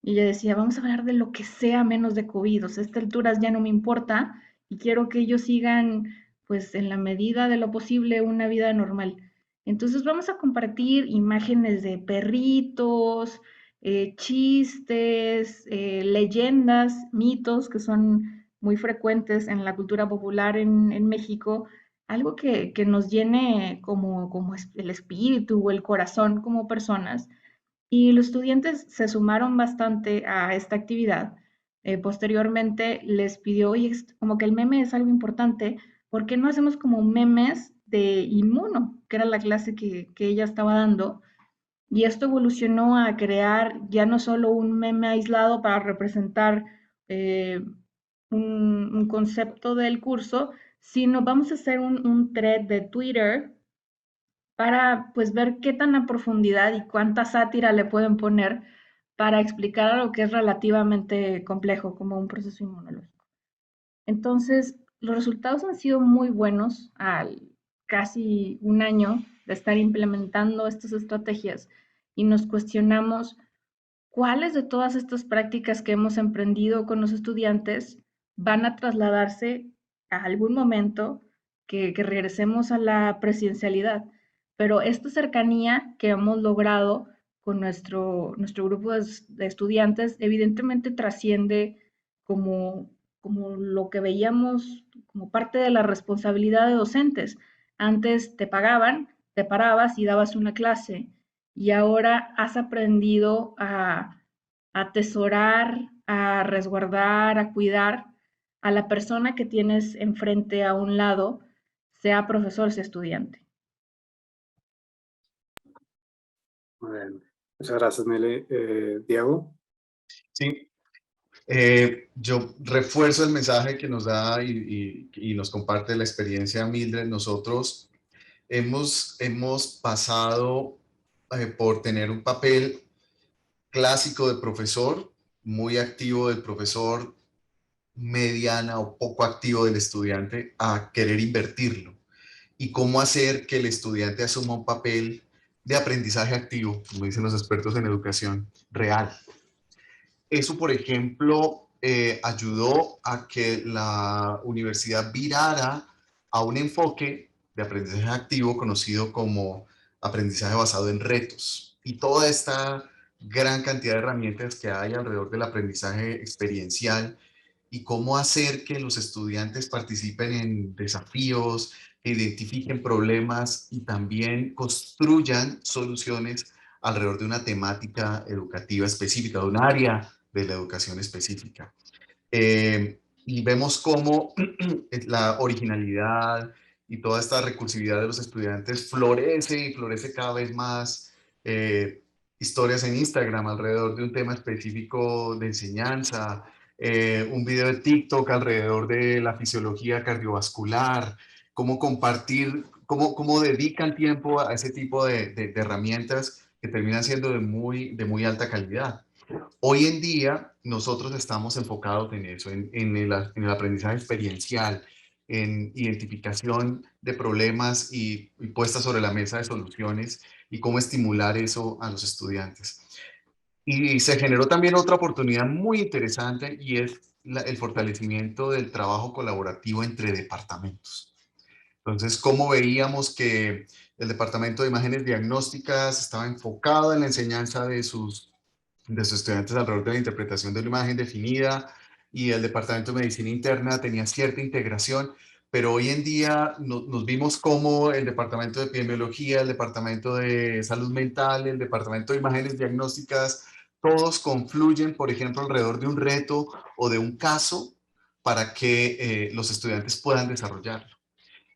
Y ella decía, vamos a hablar de lo que sea menos de COVID. O sea, a estas alturas ya no me importa y quiero que ellos sigan, pues en la medida de lo posible, una vida normal. Entonces vamos a compartir imágenes de perritos, chistes, leyendas, mitos que son muy frecuentes en la cultura popular en México, algo que nos llene como el espíritu o el corazón como personas. Y los estudiantes se sumaron bastante a esta actividad. Posteriormente les pidió, oye, como que el meme es algo importante, ¿por qué no hacemos como memes de inmuno, que era la clase que ella estaba dando? Y esto evolucionó a crear ya no solo un meme aislado para representar eh, un concepto del curso, sino vamos a hacer un thread de Twitter para pues ver qué tan a profundidad y cuánta sátira le pueden poner para explicar algo que es relativamente complejo como un proceso inmunológico. Entonces, los resultados han sido muy buenos al casi un año de estar implementando estas estrategias y nos cuestionamos cuáles de todas estas prácticas que hemos emprendido con los estudiantes van a trasladarse a algún momento que regresemos a la presencialidad. Pero esta cercanía que hemos logrado con nuestro grupo de estudiantes evidentemente trasciende como lo que veíamos como parte de la responsabilidad de docentes. Antes te pagaban, te parabas y dabas una clase y ahora has aprendido a atesorar, a resguardar, a cuidar a la persona que tienes enfrente a un lado, sea profesor, sea estudiante. Muy bien. Muchas gracias, Mili. Diego. Sí, yo refuerzo el mensaje que nos da y nos comparte la experiencia Mildred. Nosotros hemos pasado por tener un papel clásico de profesor, muy activo del profesor, mediana o poco activo del estudiante, a querer invertirlo. Y cómo hacer que el estudiante asuma un papel de aprendizaje activo, como dicen los expertos en educación, real. Eso, por ejemplo, ayudó a que la universidad virara a un enfoque de aprendizaje activo conocido como aprendizaje basado en retos. Y toda esta gran cantidad de herramientas que hay alrededor del aprendizaje experiencial y cómo hacer que los estudiantes participen en desafíos, que identifiquen problemas y también construyan soluciones alrededor de una temática educativa específica, de un área de la educación específica. Y vemos cómo la originalidad y toda esta recursividad de los estudiantes florece y florece cada vez más. Historias en Instagram alrededor de un tema específico de enseñanza, un video de TikTok alrededor de la fisiología cardiovascular, cómo compartir, cómo dedican tiempo a ese tipo de herramientas que terminan siendo de muy alta calidad. Hoy en día nosotros estamos enfocados en eso, en el aprendizaje experiencial, en identificación de problemas y puesta sobre la mesa de soluciones y cómo estimular eso a los estudiantes. Y se generó también otra oportunidad muy interesante y es el fortalecimiento del trabajo colaborativo entre departamentos. Entonces, cómo veíamos que el departamento de imágenes diagnósticas estaba enfocado en la enseñanza de sus estudiantes alrededor de la interpretación de la imagen definida y el departamento de medicina interna tenía cierta integración, pero hoy en día nos vimos como el departamento de epidemiología, el departamento de salud mental, el departamento de imágenes diagnósticas, todos confluyen, por ejemplo, alrededor de un reto o de un caso para que los estudiantes puedan desarrollarlo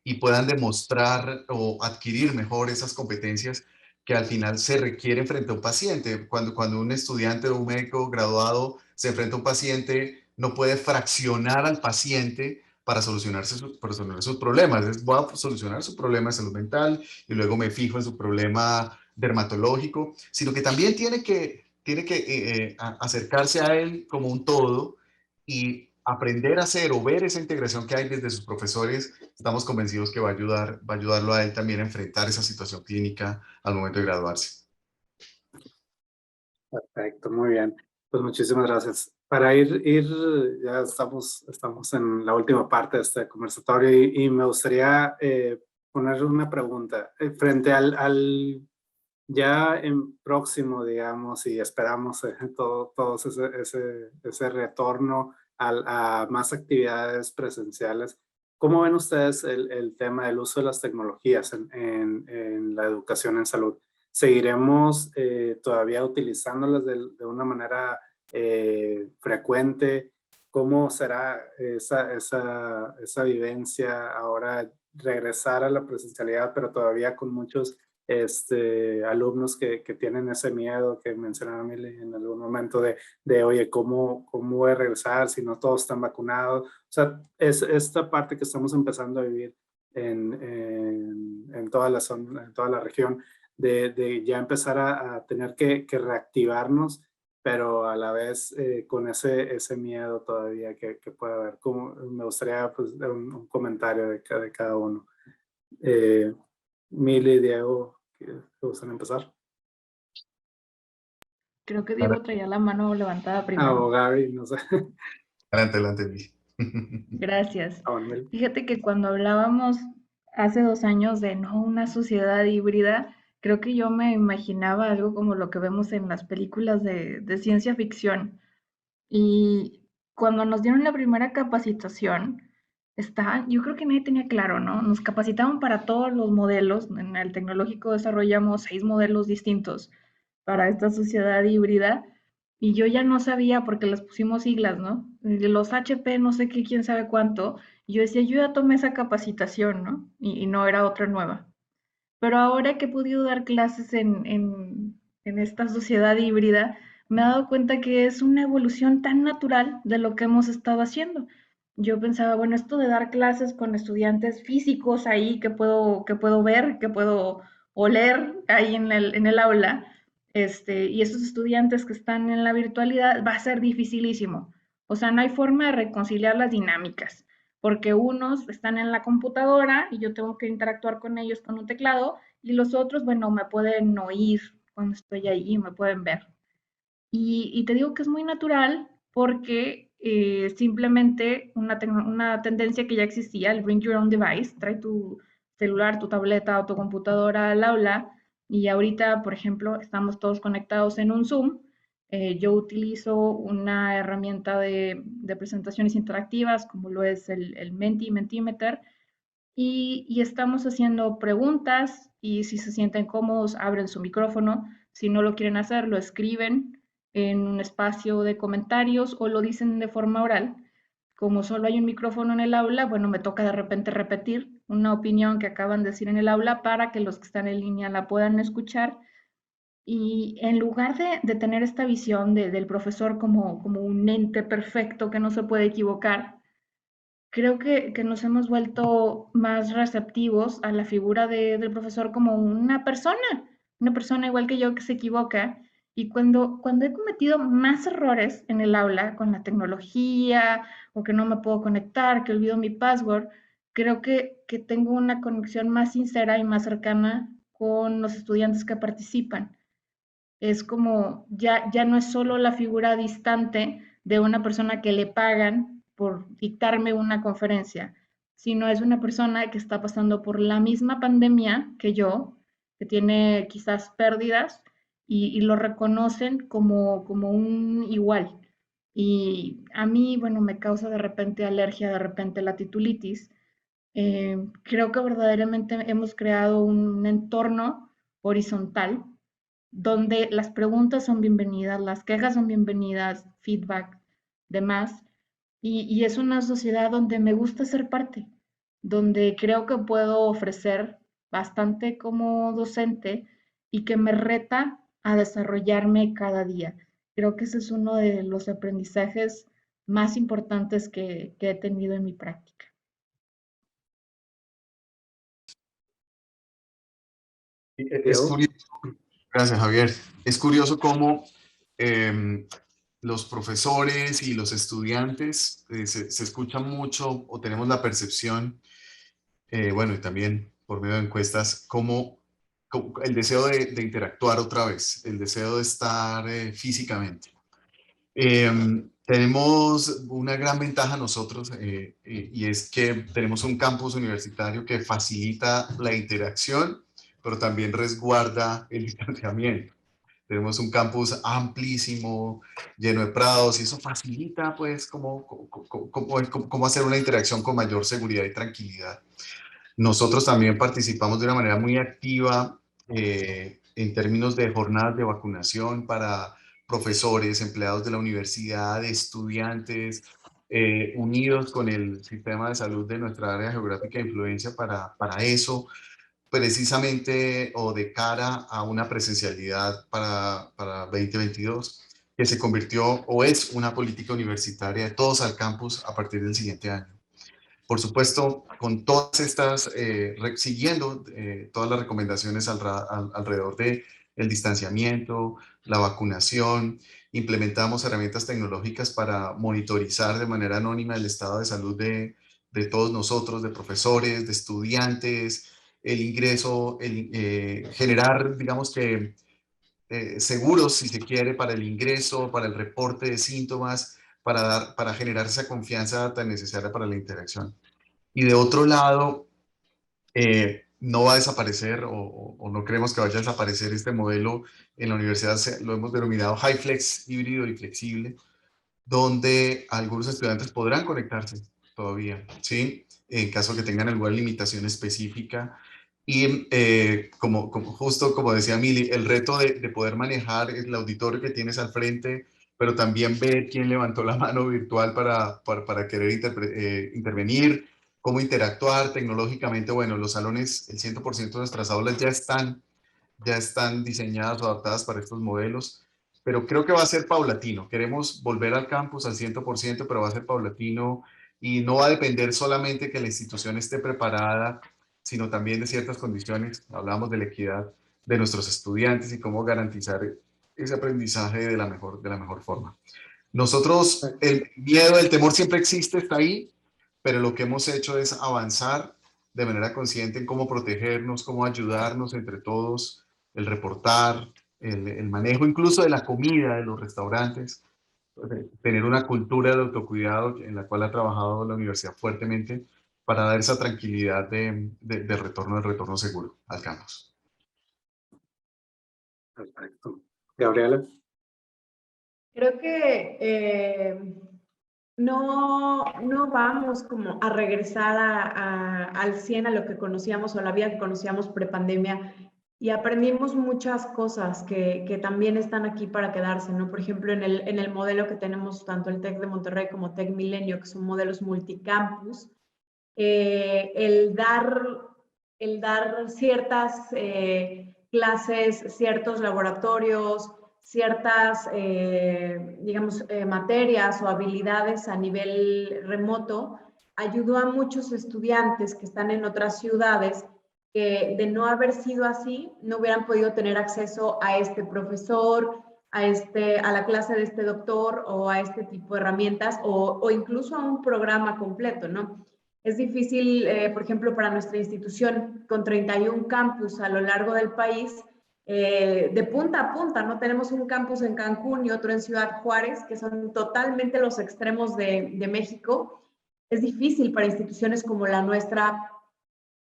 y puedan demostrar o adquirir mejor esas competencias que al final se requieren frente a un paciente. Cuando un estudiante o un médico graduado se enfrenta a un paciente, no puede fraccionar al paciente para solucionar sus problemas. Voy a solucionar su problema de salud mental y luego me fijo en su problema dermatológico, sino que también tiene que acercarse a él como un todo y aprender a hacer o ver esa integración que hay desde sus profesores. Estamos convencidos que va a ayudarlo a él también a enfrentar esa situación clínica al momento de graduarse. Perfecto, muy bien. Pues muchísimas gracias. Para ya estamos en la última parte de este conversatorio y me gustaría poner una pregunta. Frente al ya en próximo, digamos, y esperamos todos ese retorno a más actividades presenciales, ¿cómo ven ustedes el tema del uso de las tecnologías en la educación en salud? ¿Seguiremos todavía utilizándolas de una manera frecuente? ¿Cómo será esa vivencia ahora regresar a la presencialidad, pero todavía con muchos alumnos que tienen ese miedo que mencionaba Mili en algún momento oye, ¿cómo voy a regresar si no todos están vacunados? O sea, es esta parte que estamos empezando a vivir en toda la zona, en toda la región, de ya empezar a tener que reactivarnos, pero a la vez con ese miedo todavía que puede haber. Me gustaría pues, un comentario de cada uno. Mili, Diego, ¿te gustan empezar? Creo que Diego traía la mano levantada O primero. Gaby, no sé. Adelante, Mili. Gracias. Mili. Fíjate que cuando hablábamos hace 2 años de no una sociedad híbrida, creo que yo me imaginaba algo como lo que vemos en las películas de ciencia ficción. Y cuando nos dieron la primera capacitación, yo creo que nadie tenía claro, ¿no? Nos capacitaban para todos los modelos. En el tecnológico desarrollamos 6 modelos distintos para esta sociedad híbrida. Y yo ya no sabía porque les pusimos siglas, ¿no? De los HP, no sé qué, quién sabe cuánto. Y yo decía, yo ya tomé esa capacitación, ¿no? Y no era otra nueva. Pero ahora que he podido dar clases en esta sociedad híbrida, me he dado cuenta que es una evolución tan natural de lo que hemos estado haciendo. yo pensaba, bueno, esto de dar clases con estudiantes físicos ahí que puedo ver, que puedo oler ahí en el aula, y esos estudiantes que están en la virtualidad, va a ser dificilísimo. O sea, no hay forma de reconciliar las dinámicas, porque unos están en la computadora y yo tengo que interactuar con ellos con un teclado, y los otros, bueno, me pueden oír cuando estoy ahí y me pueden ver. Y te digo que es muy natural porque simplemente una tendencia que ya existía, el Bring Your Own Device, trae tu celular, tu tableta o tu computadora al aula y ahorita, por ejemplo, estamos todos conectados en un Zoom. Yo utilizo una herramienta de presentaciones interactivas como lo es el Mentimeter y estamos haciendo preguntas y si se sienten cómodos, abren su micrófono. Si no lo quieren hacer, lo escriben en un espacio de comentarios o lo dicen de forma oral. Como solo hay un micrófono en el aula, bueno, me toca de repente repetir una opinión que acaban de decir en el aula para que los que están en línea la puedan escuchar. Y en lugar de tener esta visión del profesor como un ente perfecto que no se puede equivocar, creo que nos hemos vuelto más receptivos a la figura del profesor como una persona igual que yo que se equivoca. Y cuando he cometido más errores en el aula con la tecnología o que no me puedo conectar, que olvido mi password, creo que tengo una conexión más sincera y más cercana con los estudiantes que participan. Es como, ya no es solo la figura distante de una persona que le pagan por dictarme una conferencia, sino es una persona que está pasando por la misma pandemia que yo, que tiene quizás pérdidas y lo reconocen como un igual. Y a mí, bueno, me causa de repente alergia, de repente la titulitis. Creo que verdaderamente hemos creado un entorno horizontal donde las preguntas son bienvenidas, las quejas son bienvenidas, feedback, demás. Y es una sociedad donde me gusta ser parte, donde creo que puedo ofrecer bastante como docente y que me reta a desarrollarme cada día. Creo que ese es uno de los aprendizajes más importantes que he tenido en mi práctica. Es Diego. curioso, gracias Javier, es curioso cómo em, los profesores y los estudiantes se escuchan mucho o tenemos la percepción, bueno, y también por medio de encuestas, como el deseo de interactuar otra vez, el deseo de estar físicamente. Tenemos una gran ventaja nosotros y es que tenemos un campus universitario que facilita la interacción, pero también resguarda el distanciamiento. Tenemos un campus amplísimo, lleno de prados, y eso facilita, pues, cómo hacer una interacción con mayor seguridad y tranquilidad. Nosotros también participamos de una manera muy activa en términos de jornadas de vacunación para profesores, empleados de la universidad, estudiantes, unidos con el sistema de salud de nuestra área geográfica de influencia para eso precisamente o de cara a una presencialidad para 2022, que se convirtió o es una política universitaria de todos al campus a partir del siguiente año. Por supuesto, con todas estas, siguiendo todas las recomendaciones alrededor de el distanciamiento, la vacunación, implementamos herramientas tecnológicas para monitorizar de manera anónima el estado de salud de todos nosotros, de profesores, de estudiantes, el ingreso, generar, digamos que, seguros, si se quiere, para el ingreso, para el reporte de síntomas, para generar esa confianza tan necesaria para la interacción. Y de otro lado, no va a desaparecer o no creemos que vaya a desaparecer este modelo en la universidad, lo hemos denominado high flex, híbrido y flexible, donde algunos estudiantes podrán conectarse todavía, ¿sí? En caso que tengan alguna limitación específica. Y justo como decía Mili, el reto de poder manejar el auditorio que tienes al frente, pero también ver quién levantó la mano virtual para querer intervenir, cómo interactuar tecnológicamente. Bueno, los salones, el 100% de nuestras aulas ya están diseñadas o adaptadas para estos modelos, pero creo que va a ser paulatino. Queremos volver al campus al 100%, pero va a ser paulatino y no va a depender solamente que la institución esté preparada, sino también de ciertas condiciones. Hablamos de la equidad de nuestros estudiantes y cómo garantizar ese aprendizaje de la mejor forma. Nosotros, el miedo, el temor siempre existe, está ahí, pero lo que hemos hecho es avanzar de manera consciente en cómo protegernos, cómo ayudarnos entre todos, el reportar, el manejo incluso de la comida de los restaurantes, tener una cultura de autocuidado en la cual ha trabajado la universidad fuertemente para dar esa tranquilidad de retorno seguro al campus. Perfecto. Gabriela. Creo que no vamos como a regresar al 100 a lo que conocíamos o la vida que conocíamos prepandemia, y aprendimos muchas cosas que también están aquí para quedarse, ¿no? Por ejemplo, en el modelo que tenemos tanto el TEC de Monterrey como TEC Milenio, que son modelos multicampus, el dar ciertas clases, ciertos laboratorios, ciertas, digamos, materias o habilidades a nivel remoto, ayudó a muchos estudiantes que están en otras ciudades que de no haber sido así, no hubieran podido tener acceso a este profesor, a la clase de este doctor o a este tipo de herramientas o incluso a un programa completo, ¿no? Es difícil, por ejemplo, para nuestra institución, con 31 campus a lo largo del país, de punta a punta, ¿no? Tenemos un campus en Cancún y otro en Ciudad Juárez, que son totalmente los extremos de México. Es difícil para instituciones como la nuestra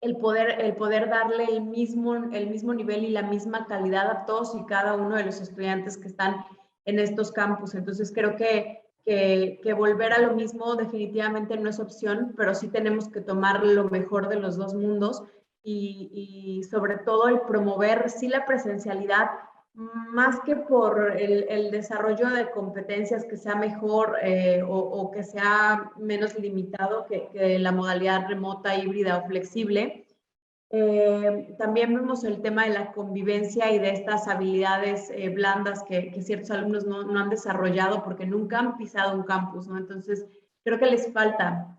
el poder darle el mismo nivel y la misma calidad a todos y cada uno de los estudiantes que están en estos campus. Entonces creo que volver a lo mismo definitivamente no es opción, pero sí tenemos que tomar lo mejor de los dos mundos y sobre todo el promover sí la presencialidad, más que por el desarrollo de competencias que sea mejor o que sea menos limitado que la modalidad remota, híbrida o flexible. También vemos el tema de la convivencia y de estas habilidades blandas que ciertos alumnos no han desarrollado porque nunca han pisado un campus, ¿no? Entonces, creo que les falta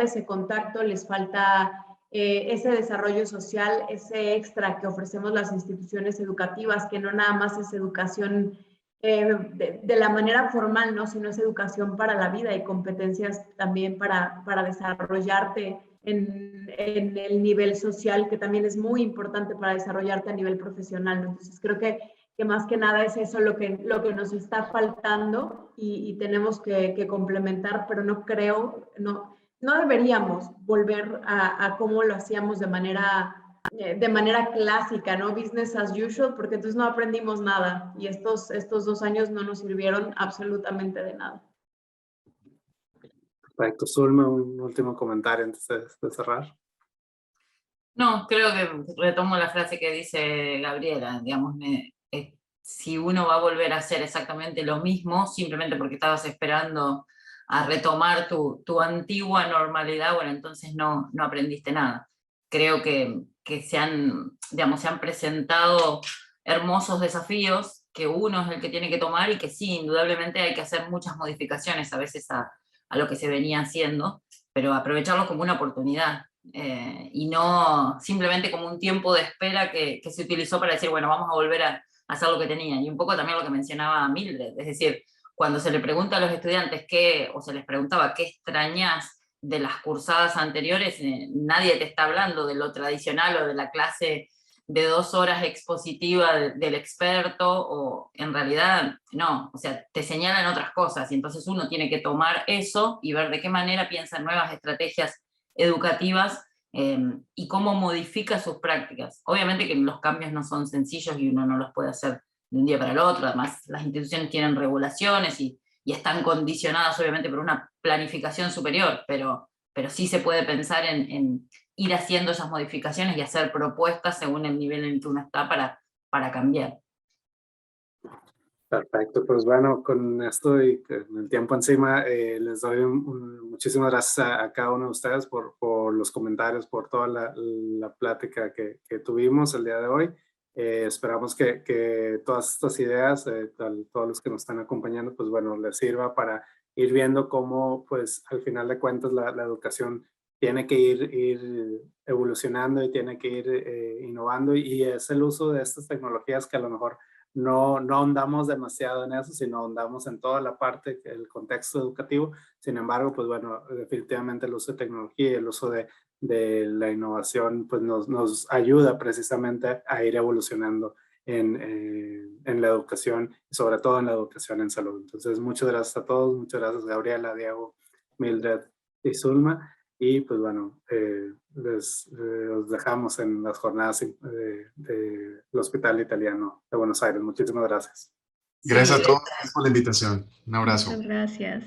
ese contacto, les falta ese desarrollo social, ese extra que ofrecemos las instituciones educativas, que no nada más es educación de la manera formal, ¿no? Sino es educación para la vida y competencias también para desarrollarte en el nivel social, que también es muy importante para desarrollarte a nivel profesional. Entonces, creo que más que nada es eso lo que nos está faltando y tenemos que complementar, pero no deberíamos volver a cómo lo hacíamos de manera clásica, ¿no? Business as usual, porque entonces no aprendimos nada y estos 2 años no nos sirvieron absolutamente de nada. Perfecto. Zulma, un último comentario antes de cerrar. No, creo que retomo la frase que dice Gabriela, digamos, si uno va a volver a hacer exactamente lo mismo, simplemente porque estabas esperando a retomar tu antigua normalidad, bueno, entonces no aprendiste nada. Creo que se han presentado hermosos desafíos, que uno es el que tiene que tomar y que sí, indudablemente hay que hacer muchas modificaciones a veces a lo que se venía haciendo, pero aprovecharlo como una oportunidad. Y no simplemente como un tiempo de espera que se utilizó para decir, bueno, vamos a volver a hacer lo que tenían. Y un poco también lo que mencionaba Mildred, es decir, cuando se le pregunta a los estudiantes o se les preguntaba qué extrañas de las cursadas anteriores, nadie te está hablando de lo tradicional o de la clase de 2 horas expositiva del experto, o en realidad no, o sea, te señalan otras cosas y entonces uno tiene que tomar eso y ver de qué manera piensan nuevas estrategias educativas y cómo modifica sus prácticas. Obviamente que los cambios no son sencillos y uno no los puede hacer de un día para el otro, además las instituciones tienen regulaciones y están condicionadas obviamente por una planificación superior, pero sí se puede pensar en ir haciendo esas modificaciones y hacer propuestas según el nivel en el que uno está para cambiar. Perfecto, pues bueno, con esto y con el tiempo encima, les doy muchísimas gracias a cada uno de ustedes por los comentarios, por toda la plática que tuvimos el día de hoy. Esperamos que todas estas ideas, todos los que nos están acompañando, pues bueno, les sirva para ir viendo cómo, pues, al final de cuentas, la educación tiene que ir evolucionando y tiene que ir innovando, y es el uso de estas tecnologías que a lo mejor no ahondamos demasiado en eso, sino ahondamos en toda la parte, el contexto educativo. Sin embargo, pues bueno, definitivamente el uso de tecnología y el uso de la innovación pues nos ayuda precisamente a ir evolucionando en la educación, y sobre todo en la educación en salud. Entonces, muchas gracias a todos, muchas gracias Gabriela, Diego, Mildred y Zulma. Y pues bueno, los dejamos en las jornadas del Hospital Italiano de Buenos Aires. Muchísimas gracias. Gracias Sí, a todos por la invitación. Un abrazo. Muchas gracias.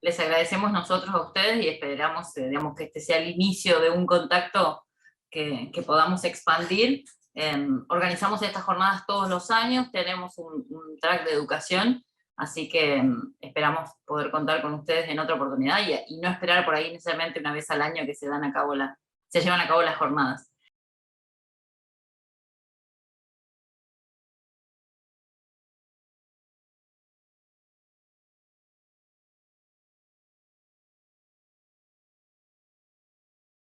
les agradecemos nosotros a ustedes y esperamos digamos, que este sea el inicio de un contacto que podamos expandir. Organizamos estas jornadas todos los años, tenemos un track de educación, así que esperamos poder contar con ustedes en otra oportunidad y no esperar por ahí necesariamente una vez al año que se llevan a cabo las jornadas.